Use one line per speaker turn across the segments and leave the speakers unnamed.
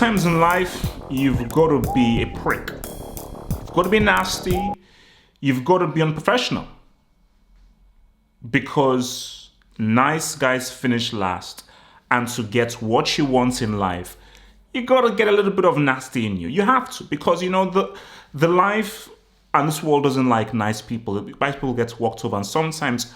sometimes in life, you've got to be a prick. You've got to be nasty. You've got to be unprofessional. Because nice guys finish last. And to get what you want in life, you got to get a little bit of nasty in you. You have to. Because, the life and this world doesn't like nice people. Nice people get walked over. And sometimes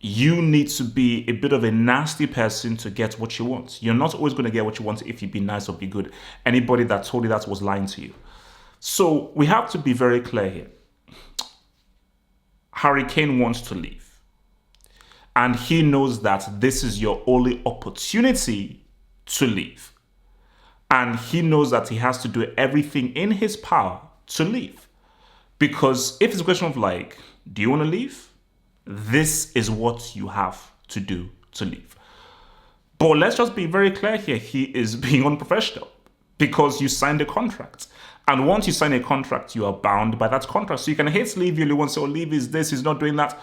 you need to be a bit of a nasty person to get what you want. You're not always going to get what you want if you be nice or be good. Anybody that told you that was lying to you. So we have to be very clear here. Harry Kane wants to leave. And he knows that this is your only opportunity to leave. And he knows that he has to do everything in his power to leave. Because if it's a question of do you want to leave? This is what you have to do to leave. But let's just be very clear here. He is being unprofessional because you signed a contract. And once you sign a contract, you are bound by that contract. So you can hate Levy only once, Levy is this, he's not doing that.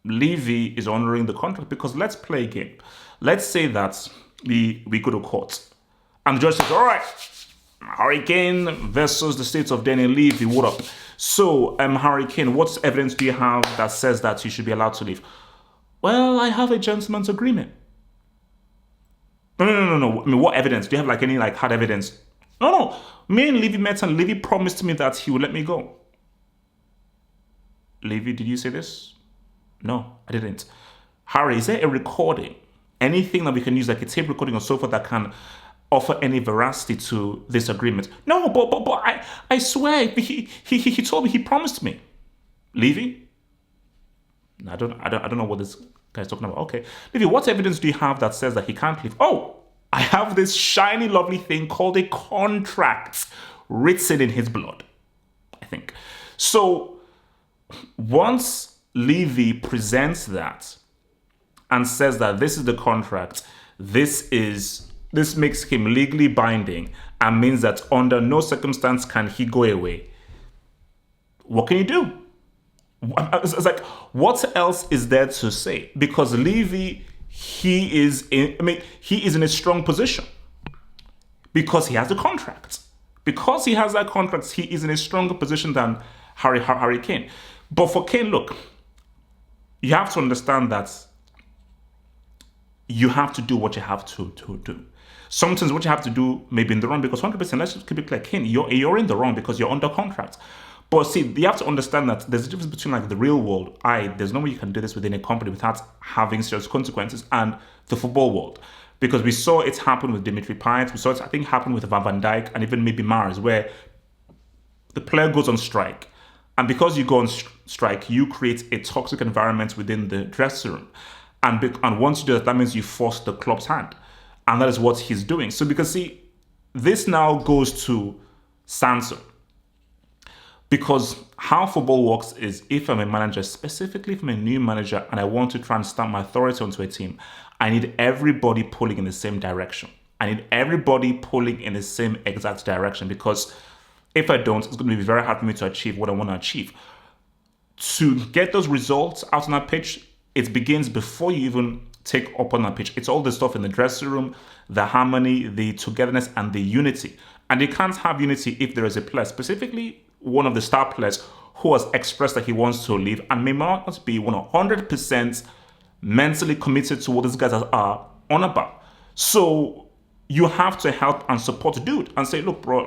Levy is honoring the contract because let's play a game. Let's say that we go to court. And the judge says, all right, Harry Kane versus the state of Daniel Levy, what up? So, Harry Kane, what evidence do you have that says that you should be allowed to leave? Well, I have a gentleman's agreement. No. I mean, what evidence? Do you have any hard evidence? No. Me and Levy met and Levy promised me that he would let me go. Levy, did you say this? No, I didn't. Harry, is there a recording? Anything that we can use, like a tape recording or so forth, that can offer any veracity to this agreement? No, but I swear he told me, he promised me. Levy? I don't know what this guy's talking about. Okay, Levy, what evidence do you have that says that he can't leave? Oh, I have this shiny, lovely thing called a contract written in his blood, I think. So once Levy presents that and says that this is the contract, this makes him legally binding and means that under no circumstance can he go away. What can you do? It's what else is there to say? Because Levy, he is in a strong position because he has the contract. Because he has that contract, he is in a stronger position than Harry Kane. But for Kane, look, you have to understand that you have to do what you have to do. Sometimes what you have to do may be in the wrong, because 100%, let's just keep it clear, Kane, you're in the wrong because you're under contract. But see, you have to understand that there's a difference between the real world, there's no way you can do this within a company without having serious consequences, and the football world. Because we saw it happen with Dimitri Payet, we saw it, I think, happen with Van Dijk, and even maybe Mars, where the player goes on strike. And because you go on strike, you create a toxic environment within the dressing room. And once you do that means you force the club's hand. And that is what he's doing. So because, see, this now goes to Sansa. Because how football works is, if I'm a manager, specifically if I'm a new manager and I want to try and stamp my authority onto a team, I need everybody pulling in the same direction. I need everybody pulling in the same exact direction, because if I don't, it's going to be very hard for me to achieve what I want to achieve. To get those results out on that pitch, it begins before you even take up on that pitch. It's all the stuff in the dressing room, the harmony, the togetherness, and the unity. And you can't have unity if there is a player, specifically one of the star players, who has expressed that he wants to leave and may not be 100% mentally committed to what these guys are on about. So you have to help and support the dude and say, look, bro,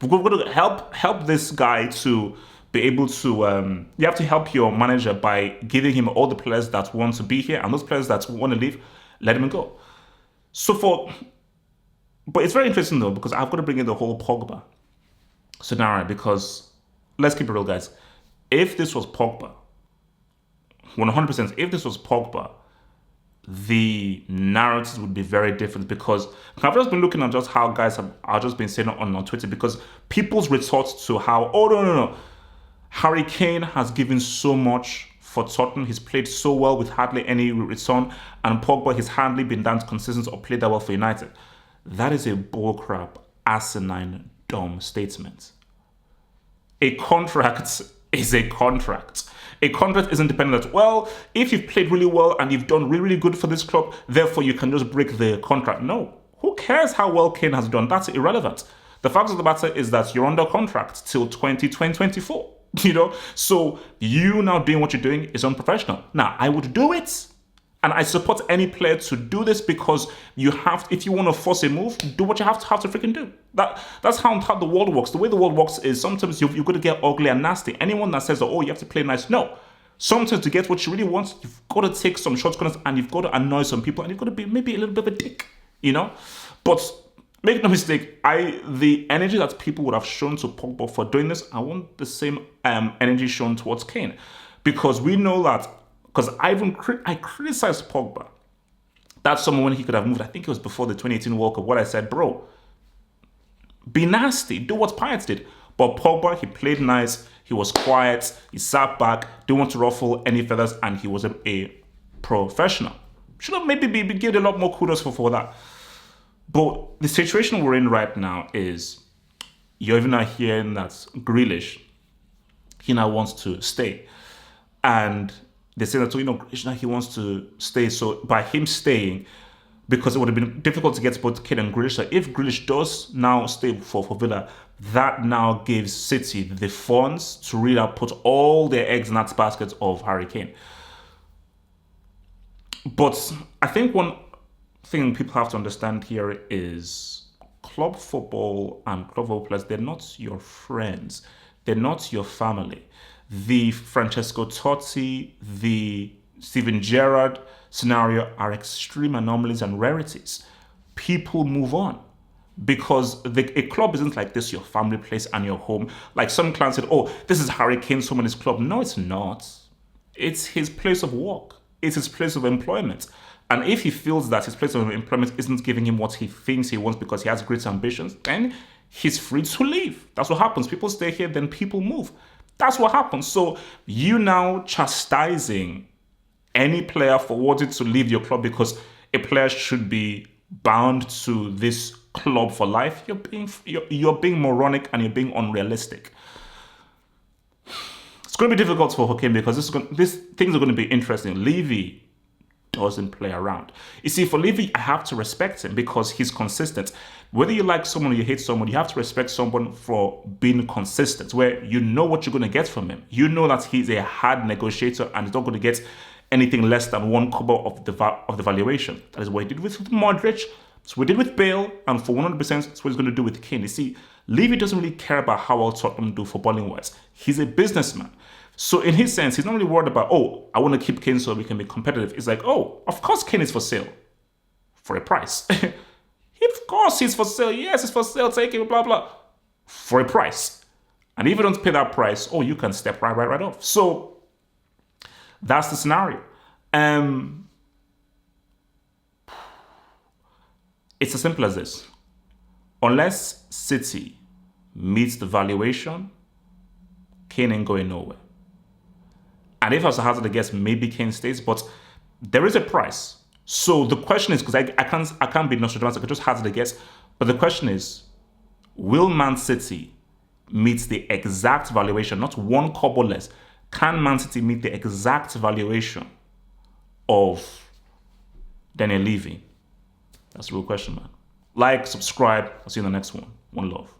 we're going to help this guy to be able to, you have to help your manager by giving him all the players that want to be here, and those players that want to leave, let him go. But it's very interesting though, because I've got to bring in the whole Pogba scenario, because let's keep it real, guys. If this was Pogba, 100%, if this was Pogba, the narratives would be very different, because I've just been looking at just how guys have just been saying on Twitter, because people's retorts to how, oh, no. Harry Kane has given so much for Tottenham. He's played so well with hardly any return. And Pogba has hardly been that consistent or played that well for United. That is a bullcrap, asinine, dumb statement. A contract is a contract. A contract isn't dependent. Well, if you've played really well and you've done really, really good for this club, therefore you can just break the contract. No. Who cares how well Kane has done? That's irrelevant. The fact of the matter is that you're under contract till 2024. So you now doing what you're doing is unprofessional. Now, I would do it. And I support any player to do this because if you want to force a move, do what you have to freaking do. That's how the world works. The way the world works is sometimes you've got to get ugly and nasty. Anyone that says, oh, you have to play nice, no. Sometimes to get what you really want, you've got to take some shortcuts and you've got to annoy some people and you've got to be maybe a little bit of a dick, But make no mistake, the energy that people would have shown to Pogba for doing this, I want the same energy shown towards Kane. Because we know that, because I criticized Pogba. That's someone when he could have moved. I think it was before the 2018 World Cup. What I said, bro, be nasty. Do what Pirates did. But Pogba, he played nice. He was quiet. He sat back. Didn't want to ruffle any feathers. And he was a professional. Should have maybe be given a lot more kudos for that. But the situation we're in right now is you're even now hearing that Grealish, he now wants to stay. And they say that, he wants to stay. So by him staying, because it would have been difficult to get both Kane and Grealish, so if Grealish does now stay for Villa, that now gives City the funds to really put all their eggs in that basket of Harry Kane. But I think one thing people have to understand here is club football and club football players, they're not your friends. They're not your family. The Francesco Totti, the Steven Gerrard scenario are extreme anomalies and rarities. People move on because a club isn't like this, your family place and your home. Like some clients said, oh, this is Harry Kane's home and his club. No, it's not. It's his place of work. It's his place of employment. And if he feels that his place of employment isn't giving him what he thinks he wants because he has great ambitions, then he's free to leave. That's what happens. People stay here, then people move. That's what happens. So you now chastising any player for wanting to leave your club because a player should be bound to this club for life. You're being moronic and you're being unrealistic. It's going to be difficult for Kane because these things are going to be interesting. Levy doesn't play around. You see, for Levy, I have to respect him because he's consistent. Whether you like someone or you hate someone, you have to respect someone for being consistent, where you know what you're going to get from him. You know that he's a hard negotiator and he's not going to get anything less than one kobo of the valuation. That is what he did with Modric. So we did with Bale, and for 100%, that's what he's going to do with Kane. You see, Levy doesn't really care about how well Tottenham do footballing-wise. He's a businessman. So in his sense, he's not really worried about, oh, I want to keep Kane so we can be competitive. It's like, oh, of course Kane is for sale. For a price. Of course he's for sale. Yes, it's for sale. Take it, blah, blah. For a price. And if you don't pay that price, oh, you can step right off. So that's the scenario. It's as simple as this. Unless City meets the valuation, Kane ain't going nowhere. And if I was to hazard a guess, maybe Kane stays, but there is a price. So the question is, because I can't be Nostradamus, I could just hazard a guess, but the question is, will Man City meet the exact valuation, not one kobo less? Can Man City meet the exact valuation of Daniel Levy? That's the real question, man. Like, subscribe. I'll see you in the next one. One love.